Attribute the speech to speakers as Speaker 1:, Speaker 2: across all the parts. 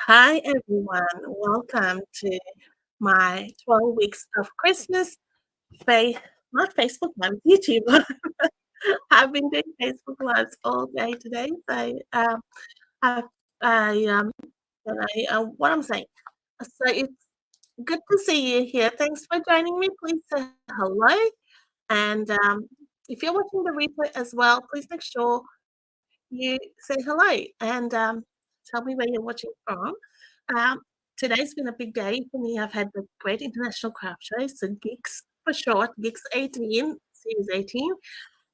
Speaker 1: Hi, everyone. Welcome to my 12 weeks of Christmas not Facebook Live, YouTube. I've been doing Facebook Lives all day today. I, I, what I'm saying. So it's good to see you here. Thanks for joining me. Please say hello. And if you're watching the replay as well, please make sure you say hello and tell me where you're watching from. Um, Today's been a big day for me. I've had the Great International Craft Show, so GICS for short, GICS 18, Series 18,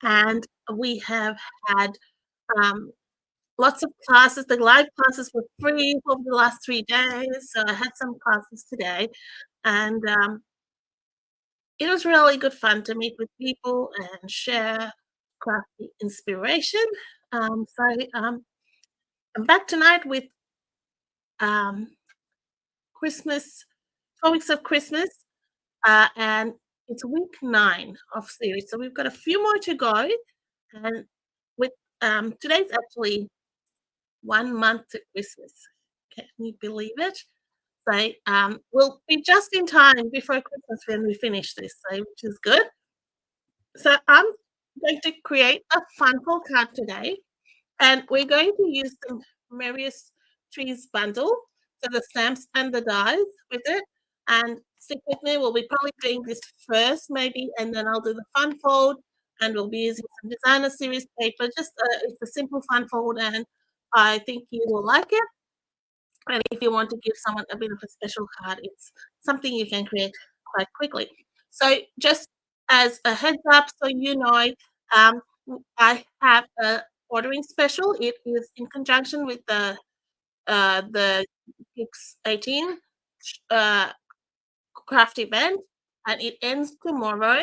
Speaker 1: and we have had um, lots of classes. The live classes were free over the last 3 days, so I had some classes today, and it was really good fun to meet with people and share crafty inspiration. I'm back tonight with um, Christmas, 4 weeks of Christmas, and it's week 9 of series. So we've got a few more to go. And with today's actually 1 month to Christmas. Can you believe it? So we'll be just in time before Christmas when we finish this, so which is good. So I'm going to create a fun full card today, and we're going to use the Merriest Trees bundle, so the stamps and the dies with it. And stick with me, we'll be probably doing this first maybe, and then I'll do the fun fold, and we'll be using some designer series paper. Just it's a simple fun fold, and I think you will like it. And if you want to give someone a bit of a special card, it's something you can create quite quickly. So just as a heads up, so you know, um, I have a ordering special. It is in conjunction with the Kicks 18 uh, craft event, and it ends tomorrow.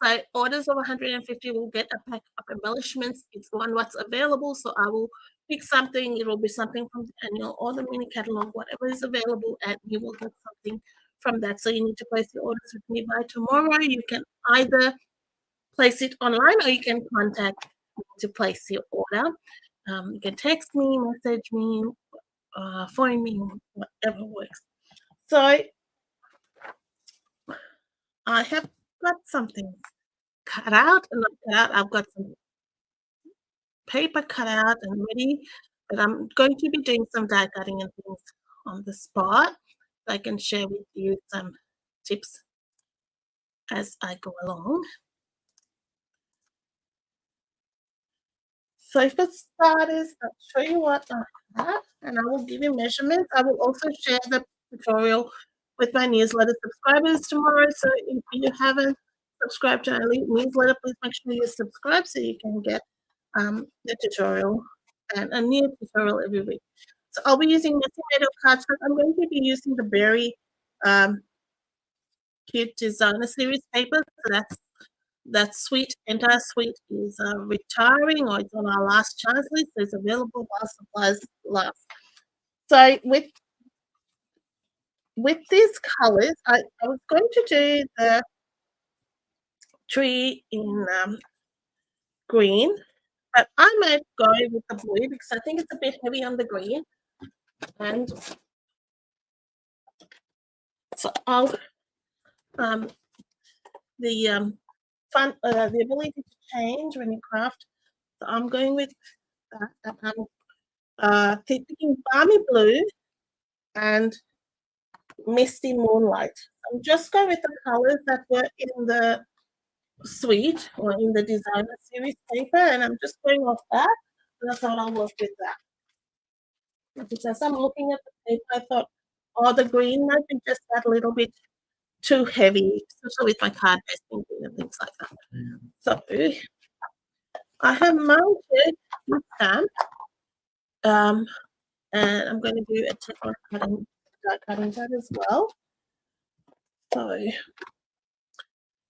Speaker 1: So orders of 150 will get a pack of embellishments. It's on what's available, so I will pick something. It will be something from the annual or the mini catalog, whatever is available, and you will get something from that. So you need to place your orders with me by tomorrow. You can either place it online or you can contact me to place your order. You can text me, message me, phone me, whatever works. So I have got something cut out and not cut out. I've got some paper cut out and ready, but I'm going to be doing some die cutting and things on the spot. I can share with you some tips as I go along. So for starters, I'll show you what I have and I will give you measurements. I will also share the tutorial with my newsletter subscribers tomorrow. So if you haven't subscribed to our newsletter, please make sure you subscribe so you can get the tutorial and a new tutorial every week. So I'll be using the tomato cardstock. I'm going to be using the Berry Cute Designer Series paper. So that's sweet. Entire sweet is retiring, or it's on our last chance list. So it's available while supplies last. So with these colors, I was going to do the tree in green, but I might go with the blue because I think it's a bit heavy on the green. And so I'll the the ability to change when you craft. So I'm going with that. And I'm picking balmy blue and misty moonlight. I'm just going with the colors that were in the suite or in the designer series paper, and I'm just going off that. And I thought I'll work with that. Because as I'm looking at the paper, I thought, oh, the green might be just that little bit too heavy, especially with my card basting and things like that. So I have mounted this stamp, and I'm going to do a tip on cutting that as well. So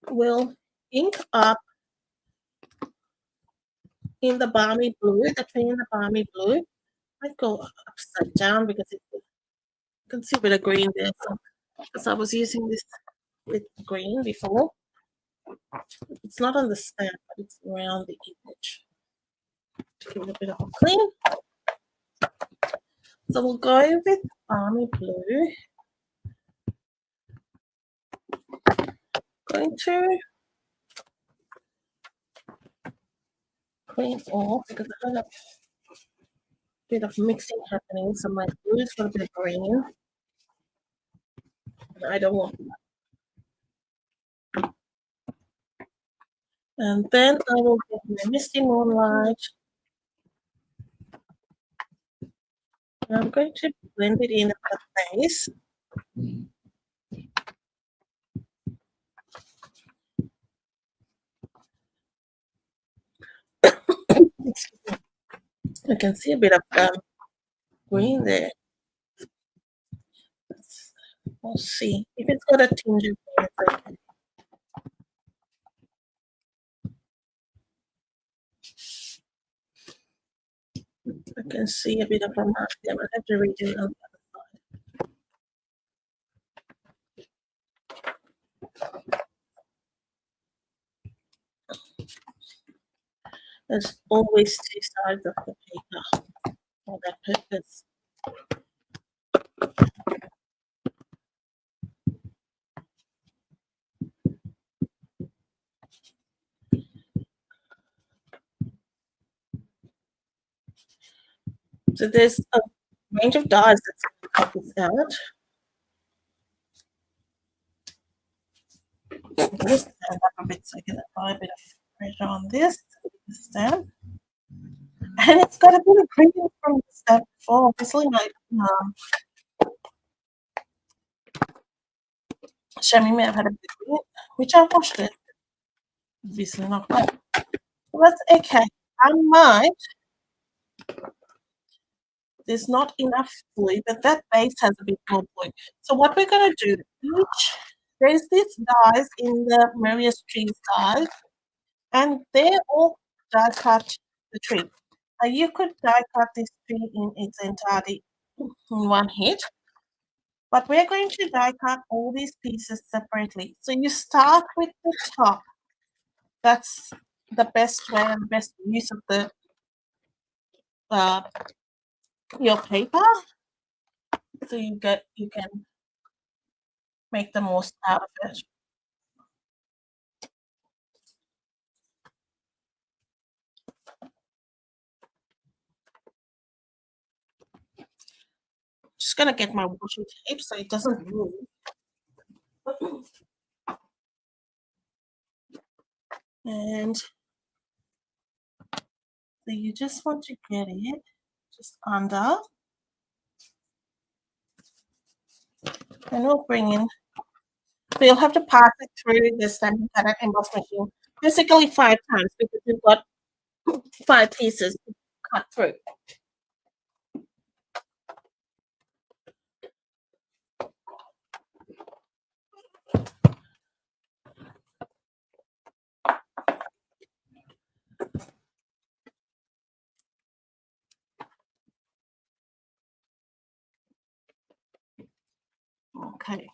Speaker 1: we'll ink up in the balmy blue, the tree in the balmy blue. I go upside down because you can see a bit of green there. So, because I was using this with green before. It's not on the stamp, but it's around the image. To give it a bit of a clean. So we'll go with army blue. Going to clean off because I have a bit of mixing happening. So my blue's got a bit of green. And I don't want that. And then I will get my Misty Moonlight. And I'm going to blend it in at the base. I can see a bit of green there. We'll see if it's got a tinge of green. I can see a bit of a mark there. I'll have to redo it on the other side. There's always two sides of the paper for that purpose. So there's a range of dyes that's going to cut this out. Just stand up a bit so I can apply a bit of pressure on this stamp. And it's got a bit of green from the stamp before. Obviously, my chamois may have had a bit of green, which I washed it. Obviously not quite. Well, that's okay. I might. There's not enough blue, but that base has a bit more blue. So what we're going to do, there's these dyes in the Merriest Trees dyes, and they're all die cut the tree. Now you could die cut this tree in its entirety in one hit, but we're going to die cut all these pieces separately. So you start with the top. That's the best way and best use of the your paper. So you can make the most out of it. Just gonna get my washi tape so it doesn't move. And so you just want to get it just under. And we'll bring in, so you'll have to pass it through the Stampin' emboss machine basically 5 times because you've got 5 pieces to cut through. Okay.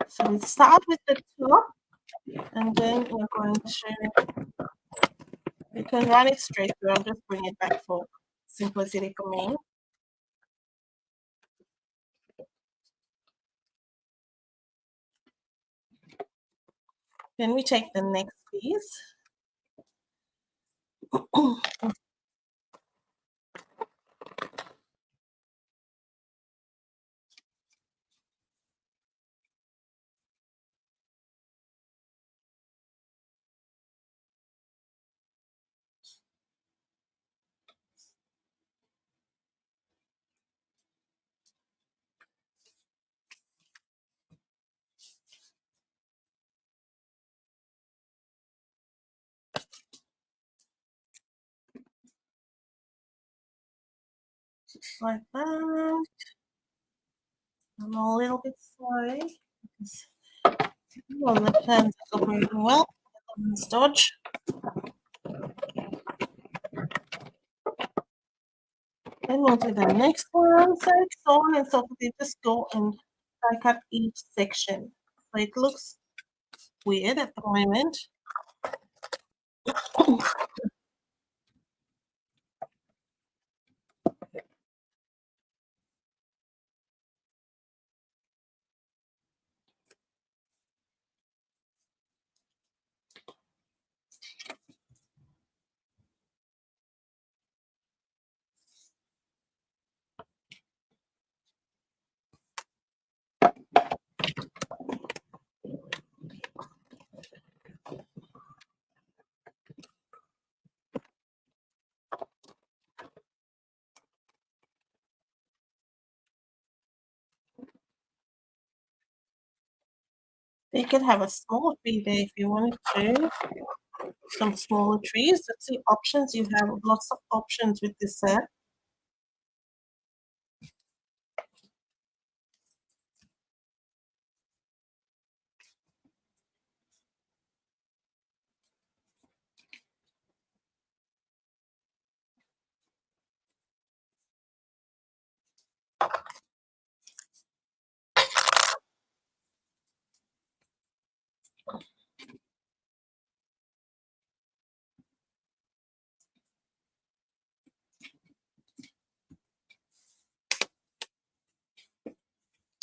Speaker 1: So we start with the top, and then we're going to, you can run it straight through. I'll just bring it back for simplicity for me. Then we take the next piece. Just like that. I'm a little bit sorry. On the plans are going well. Let's dodge. Then we'll do the next one, so on and so forth. You just go and die cut each section. So it looks weird at the moment. You could have a small tree there if you wanted to. Some smaller trees. Let's see options. You have lots of options with this set.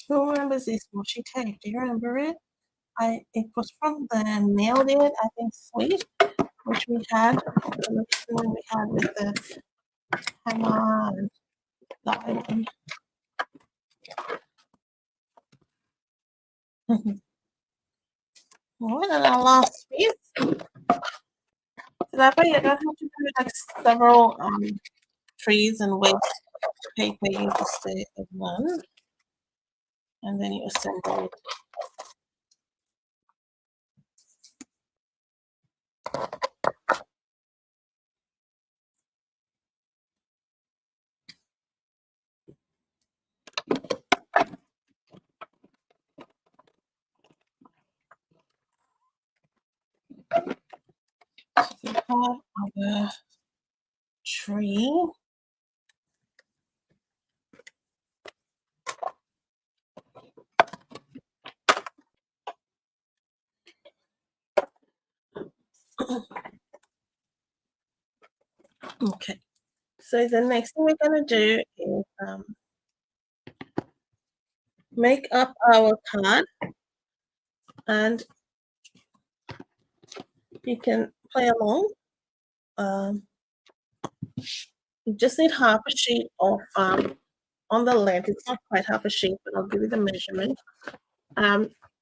Speaker 1: Who remembers this washi tape? Do you remember it? It was from the Nailed It, I think, suite, which we had. The one we had with the hammer and the iron. Well, and our last piece. So that way you don't have to do like several trees and waste paper. You just say one, and then you assemble it. We have our tree. Okay, so the next thing we're going to do is make up our card, and you can play along. You just need half a sheet of on the length. It's not quite half a sheet, but I'll give you the measurement.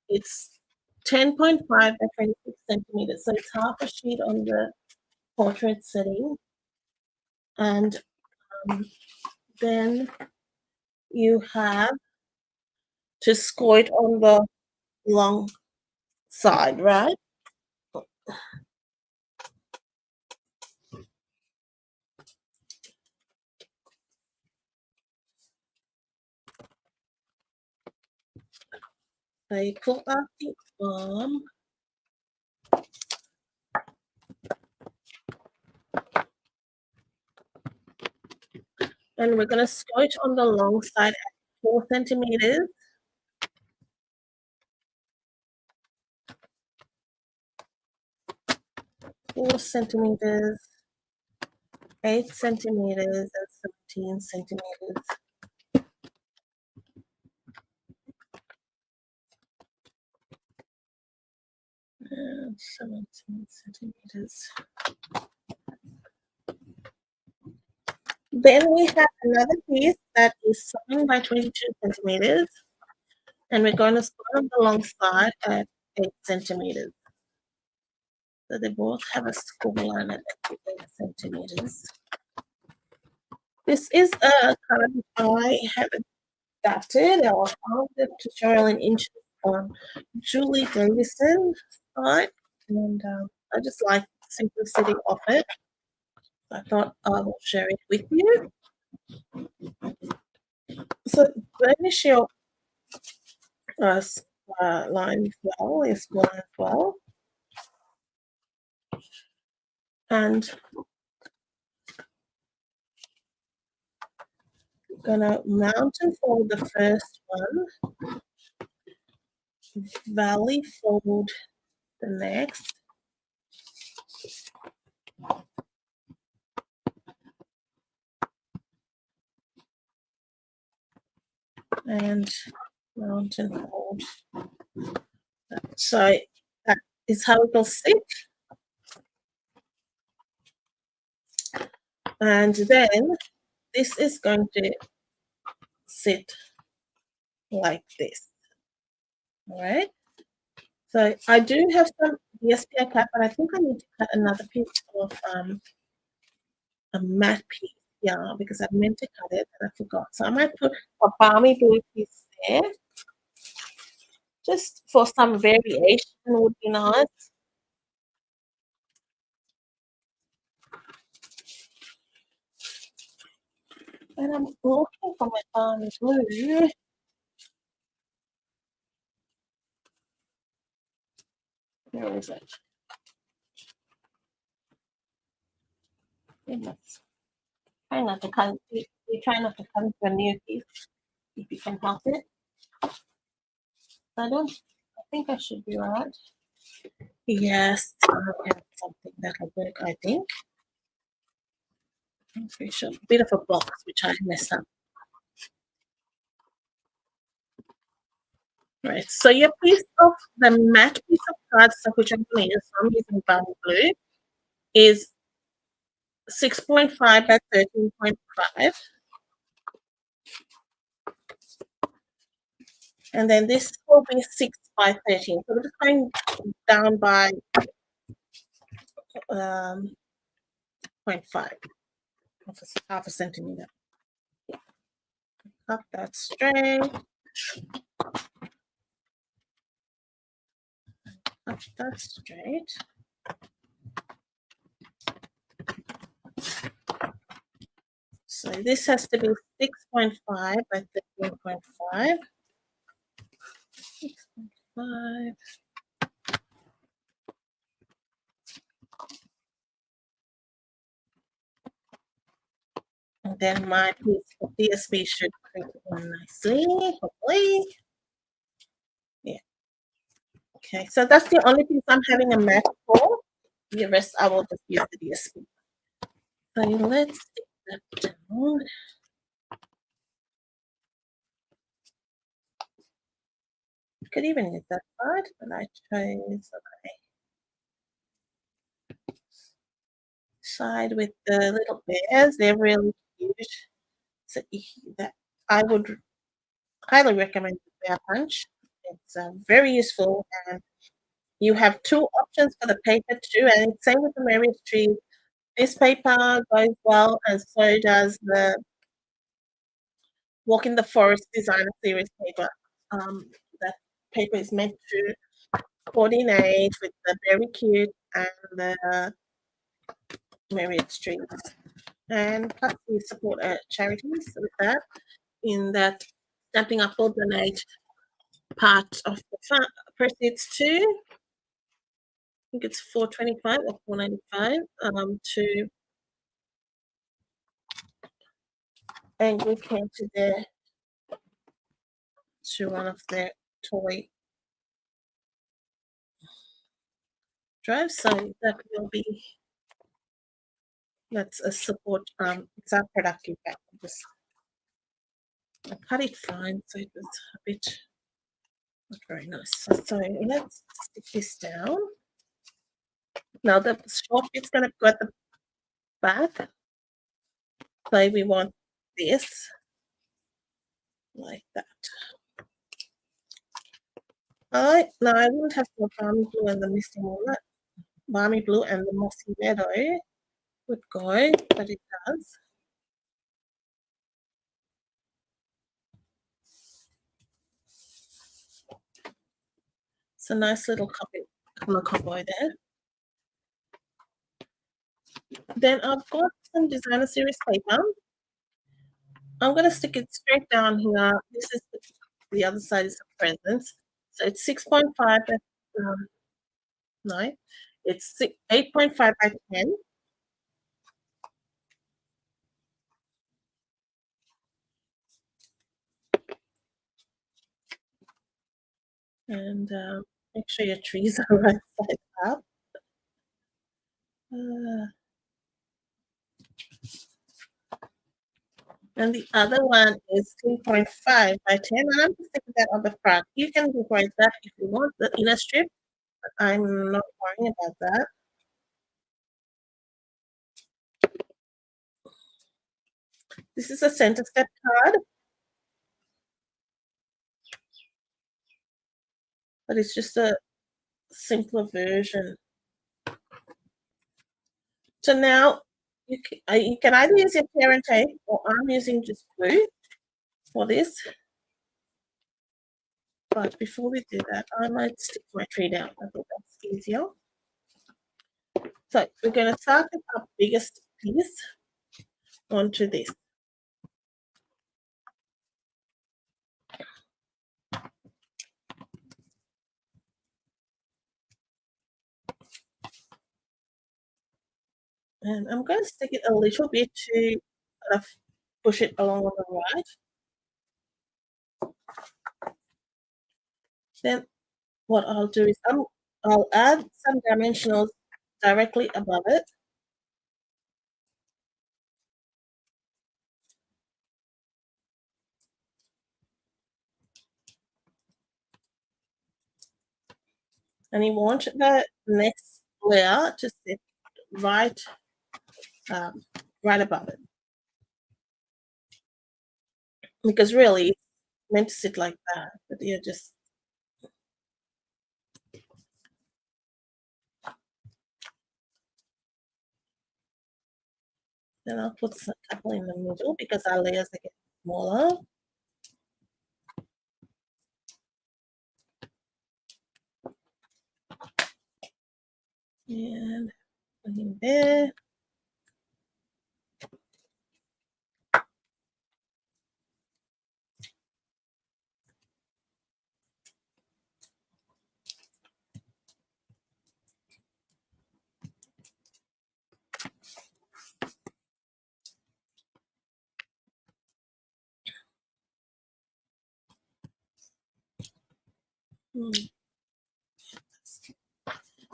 Speaker 1: It's 10.5 by 26 centimeters, so it's half a sheet on the portrait setting, and then you have to score it on the long side, right? So you pull out the arm, and we're going to score it on the long side at 4 centimeters. 4 centimeters, 8 centimeters, and 17 centimeters. And 17 centimeters. Then we have another piece that is 7 by 22 centimeters, and we're going to start on the long side at 8 centimeters. So they both have a score line at 8 centimeters. This is a card I have adapted or found the tutorial in inches on Julie Davison site, and I just like the simplicity of it. I thought I will share it with you. So burnish your line as well, your score as well, and Gonna mountain fold the first one, valley fold the next, and mountain fold. So that is how it will sit. And then this is going to sit like this. All right. So I do have some DSP cut, but I think I need to cut another piece of a matte piece. Yeah, because I meant to cut it and I forgot. So I might put a balmy blue piece there. Just for some variation would be nice. And I'm looking for my balmy blue. Where is it? Goodness. Try not to cut. You try not to cut into a new piece if you can help it. I don't. I think I should be alright. Yes, I have something that'll work. I think. I'm pretty sure. A bit of a box which I messed up. Right. So your piece of the matte piece of cardstock which I'm going to use, so I'm using brown blue, is 6.5 by 13.5. And then this will be 6 by 13. So we're just going down by 0.5, half a centimeter. Cut that straight. Cut that straight. So this has to be 6.5 by 13.5. 6.5. And then my piece of DSP should print in nicely, hopefully. Yeah. Okay, so that's the only piece I'm having a mat for. The rest I will just use the DSP. So let's stick that down. Could even use that side, but I chose side with the little bears. They're really cute. So that I would highly recommend the bear punch. It's very useful, and you have two options for the paper too. And same with the Merriest Trees. This paper goes well, and so does the Walk in the Forest Designer Series paper. That paper is meant to coordinate with the very cute and the Merriest Trees. And plus we support charities with that, in that Stamping Up will donate part of the proceeds to, I think it's 425 or 495, to Angry Care to one of their toy drives. So that will be, that's a support. It's our productive back. I cut it fine, so it was a bit not very nice. So let's stick this down. Now the short bit's gonna go at the back. So we want this like that. Now I wouldn't have the balmy blue and the misty walnut. Balmy blue and the mossy meadow would go, but it does. It's a nice little color combo there. Then I've got some designer series paper. I'm gonna stick it straight down here. This is the other side is the presents. So it's 6.5 by no, it's 8.5 by 10. And make sure your trees are right side up. Uh, and the other one is 3.5 by 10, and I'm just sticking that on the front. You can decorate that if you want the inner strip, but I'm not worrying about that. This is a center step card, but it's just a simpler version. So now you can either use your parent tape or I'm using just glue for this. But before we do that, I might stick my tree down. I think that's easier. So we're going to start with our biggest piece onto this. And I'm going to stick it a little bit to kind of push it along on the right. Then what I'll do is I'll add some dimensionals directly above it. And you want the next layer to sit right right above it. Because really it's meant to sit like that, but you're just then I'll put a couple in the middle because our layers are getting smaller. And put in there.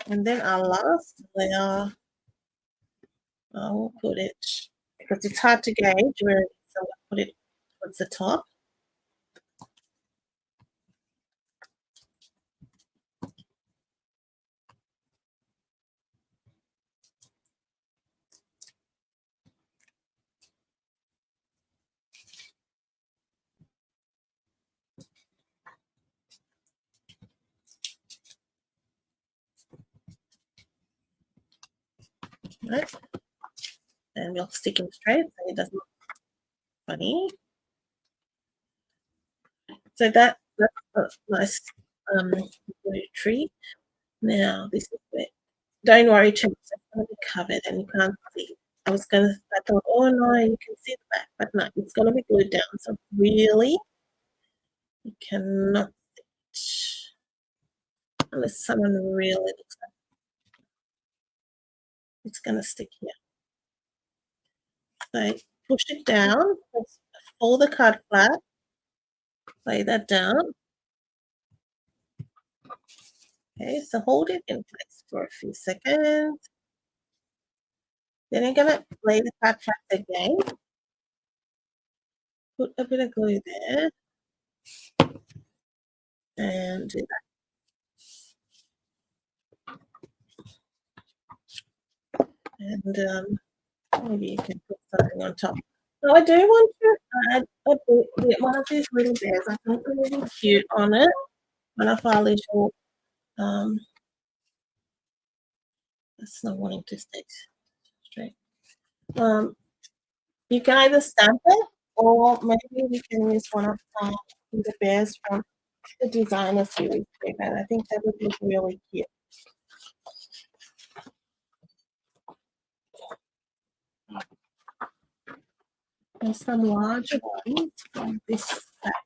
Speaker 1: And then our last layer, I will put it because it's hard to gauge where it is, so I'll put it towards the top. Right? And we'll stick him straight so it doesn't look funny. So that's a nice blue tree. Now this is where, don't worry too much, it's going to be covered and you can't see. I thought, oh no, you can see the back, but no, it's going to be glued down. So really, you cannot see it unless someone really looks at it. It's going to stick here. So push it down, fold the card flat, lay that down. Okay, so hold it in place for a few seconds. Then you're going to lay the card flat again. Put a bit of glue there. And do that. And maybe you can put something on top. So I do want to add one of these little bears. I think they're really cute on it. One of our little, it's not wanting to stay straight. You can either stamp it or maybe we can use one of the bears from the designer series paper. I think that would look really cute. And some larger ones from this pack.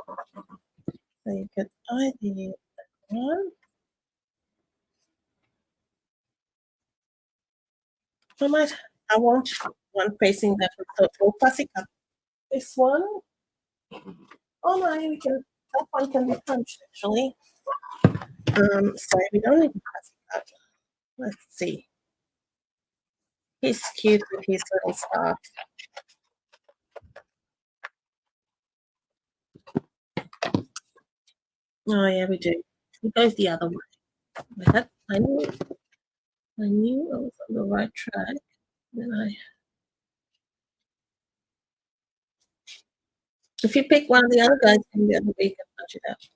Speaker 1: So you could either use that one. I want one facing that way. So we'll fussy cut this one. Oh no, that one can be punched actually. Sorry, we don't need to pass that. Let's see. He's cute with his little stuff. Oh yeah, we do. It goes the other way. I knew I was on the right track. Then if you pick one of the other guys from the other way, you can punch it out.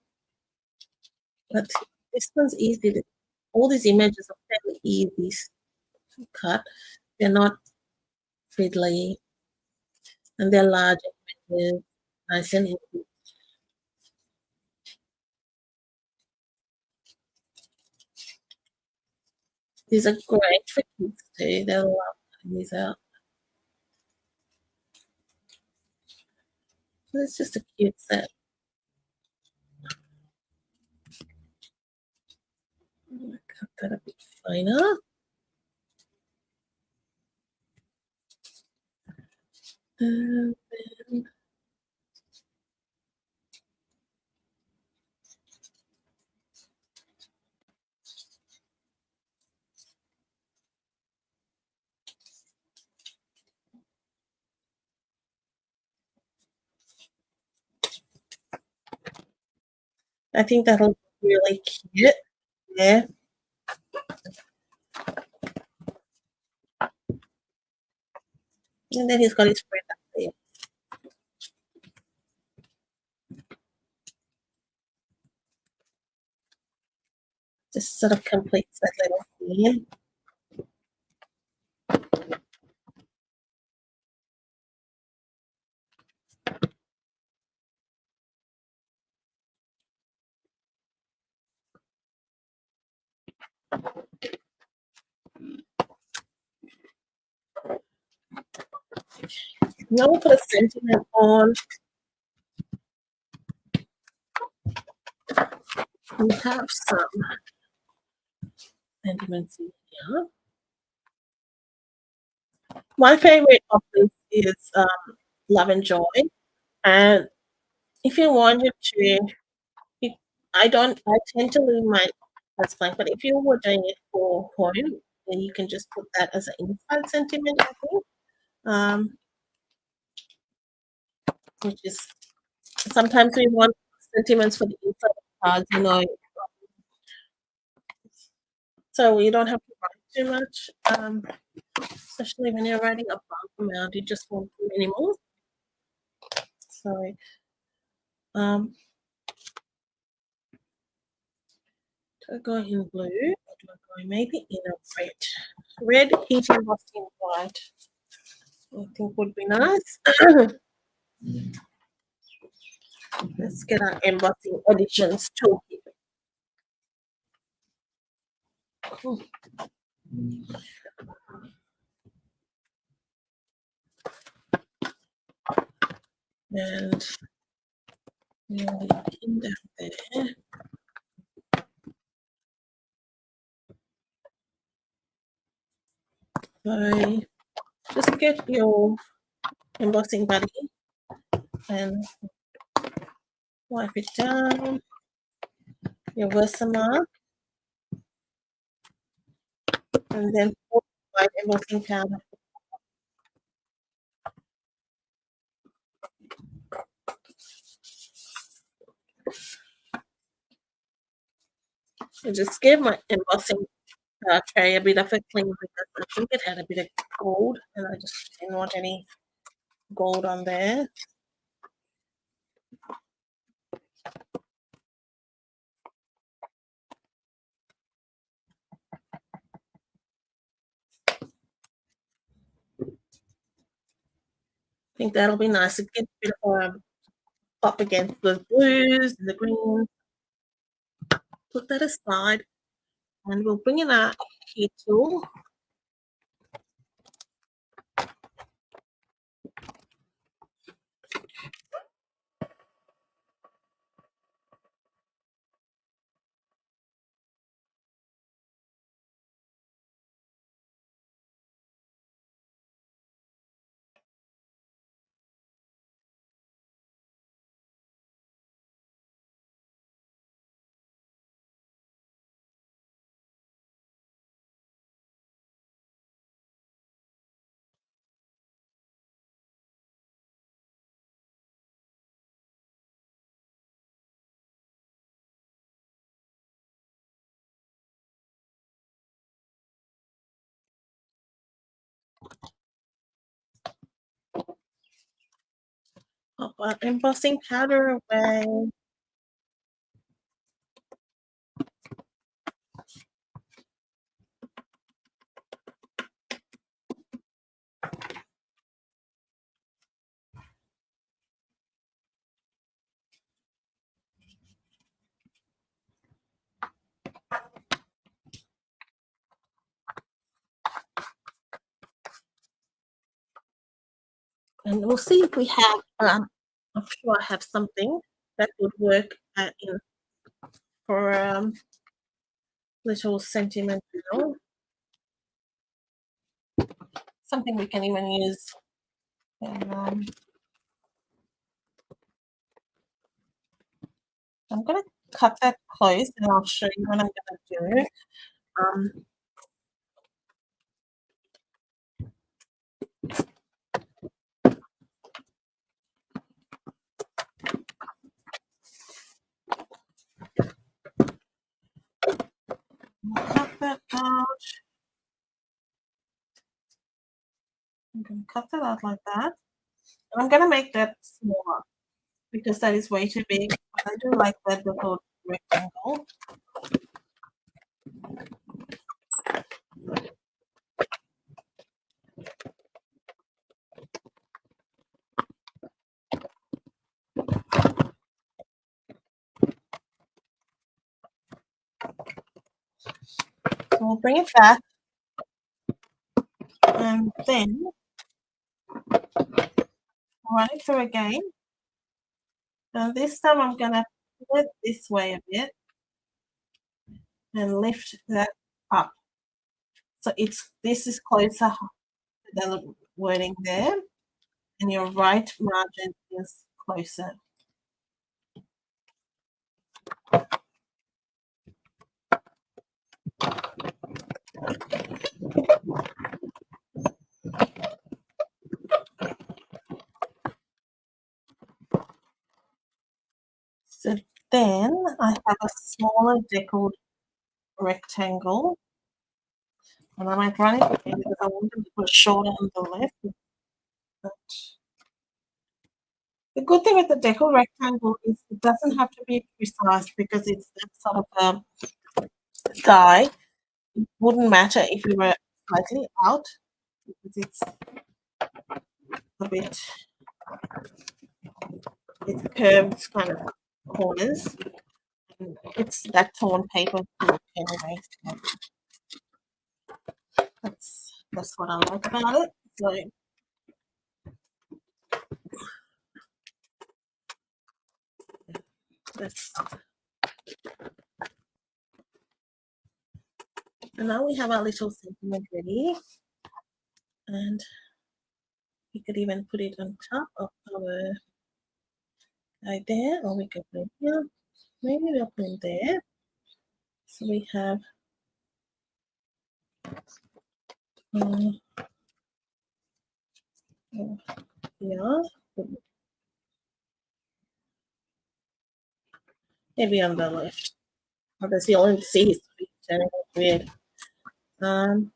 Speaker 1: But this one's easy. All these images are fairly easy to cut. They're not fiddly, and they're large images, nice and easy. These are great for kids too. They'll love cutting these out. It's just a cute set. Cut that a bit finer. And then I think that'll look really cute. Yeah. And then he's got his friend up there. Just sort of completes that little scene. Now we'll put a sentiment on. We have some sentiments in here. My favorite of this is Love and Joy. And if you wanted to, you, I tend to leave my that's blank, but if you were doing it for home, then you can just put that as an inside sentiment, I think. Um, which is sometimes we want sentiments for the inside of cards, so you don't have to write too much. Especially when you're writing a bulk amount, you just want minimal. So, um, do I go in blue or do I go maybe in a red? Red, heat embossed in white. I think would be nice. Let's get our embossing additions toolkit. And we'll pin that there. So just get your embossing buddy and wipe it down. Your Versamark, and then pour white embossing powder. I just gave my embossing tray a bit of a clean because I think it had a bit of gold, and I just didn't want any gold on there. I think that'll be nice. It gets a bit of pop against the blues and the greens. Put that aside, and we'll bring in our key tool. Pop our embossing powder away. And we'll see if we have, I'm sure I have something that would work for little sentimental. Something we can even use. And I'm going to cut that close and I'll show you what I'm going to do. Cut that out. I'm going to cut that out like that. And I'm going to make that smaller because that is way too big. But I do like that little rectangle. So we'll bring it back. And then run it through again. Now this time I'm going to put it this way a bit and lift that up. So this is closer to the wording there, and your right margin is closer. So then I have a smaller deckled rectangle, and I might run it again because I want them to put shorter on the left. But the good thing with the deckled rectangle is it doesn't have to be precise because it's that sort of die. It wouldn't matter if you were slightly out because it's a bit, it's curved kind of corners. It's that torn paper anyway. That's what I like about it. So that's, and now we have our little sentiment ready, and we could even put it on top of our guy there, or we could put it here. Maybe we'll put it there. So we have yeah, maybe on the left. Obviously, you'll only see his feet turning weird. And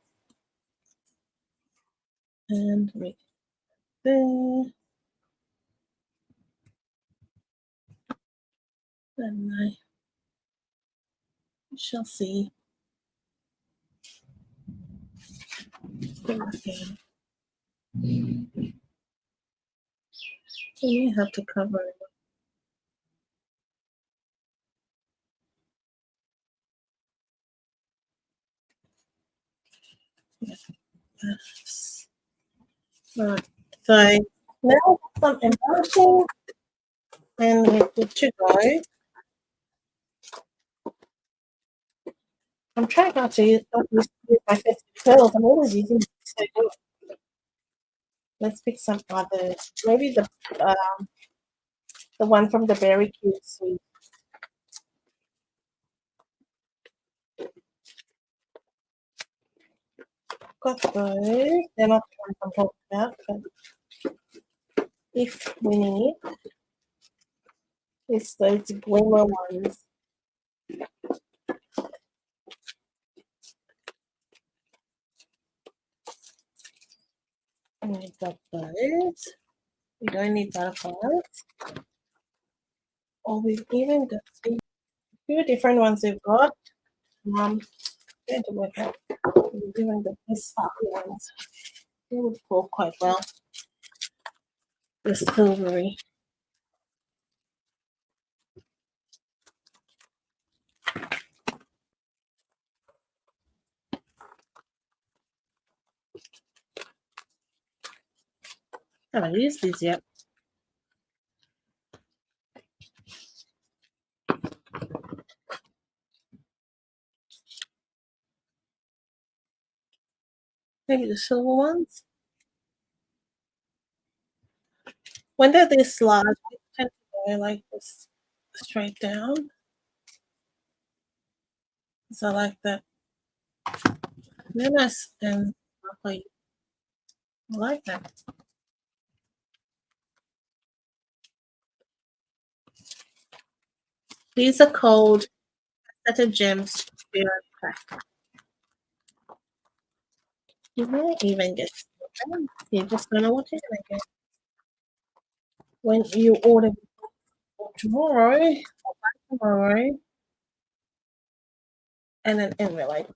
Speaker 1: right there. And I shall see. Okay. So you have to cover it. Yes. Right. So now some embellishing, and we're good to go. I'm trying not to use my 50 curls. I'm always using this. So good. Let's pick some others. Maybe the one from the Berry Cute Sweet. Got those. They're not the ones I'm talking about, but if we need, it's those glimmer ones. And we've got those. We don't need butterflies. Or we've even got a few different ones we've got. Going to work out. We've even got these sparkly ones. They would go quite well. The silvery. I haven't used these yet. Maybe the silver ones. When they're this large, I tend to go like this straight down. So I like that. They're nice and sparkly. I like that. These are called Set of Gems Spirit Pack. You might even get them. You just don't know what you're gonna get. When you order tomorrow or by tomorrow, and an envelope.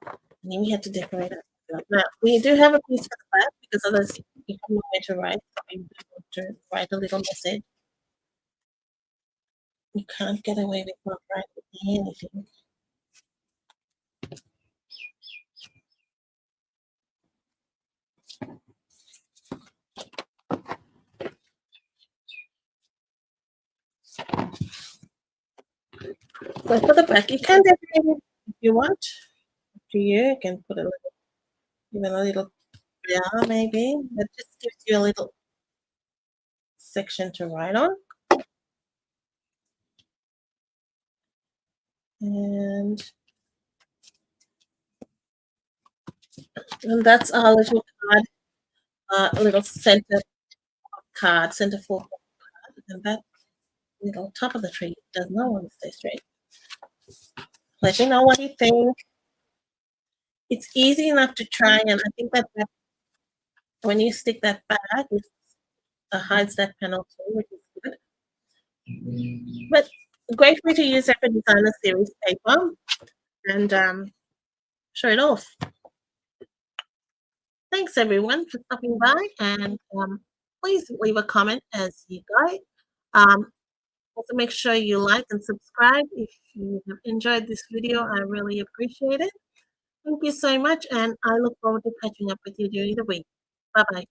Speaker 1: And then we have to decorate it. Now we do have a piece for the back because others you can know where to write. So we do want to write a little message. You can't get away with not writing anything. So for the back, you can decorate it if you want. Up to you. You can put a little, even a little flower maybe. That just gives you a little section to write on. And that's our little card, little center card, centerfold card. And that little top of the tree does not want to stay straight. Let me know what you think. It's easy enough to try, and I think that when you stick that back, it hides that panel too, which is good. But great way to use it for designer series paper and show it off. Thanks everyone for stopping by, and please leave a comment as you go. Also, make sure you like and subscribe if you have enjoyed this video. I really appreciate it. Thank you so much, and I look forward to catching up with you during the week. Bye bye.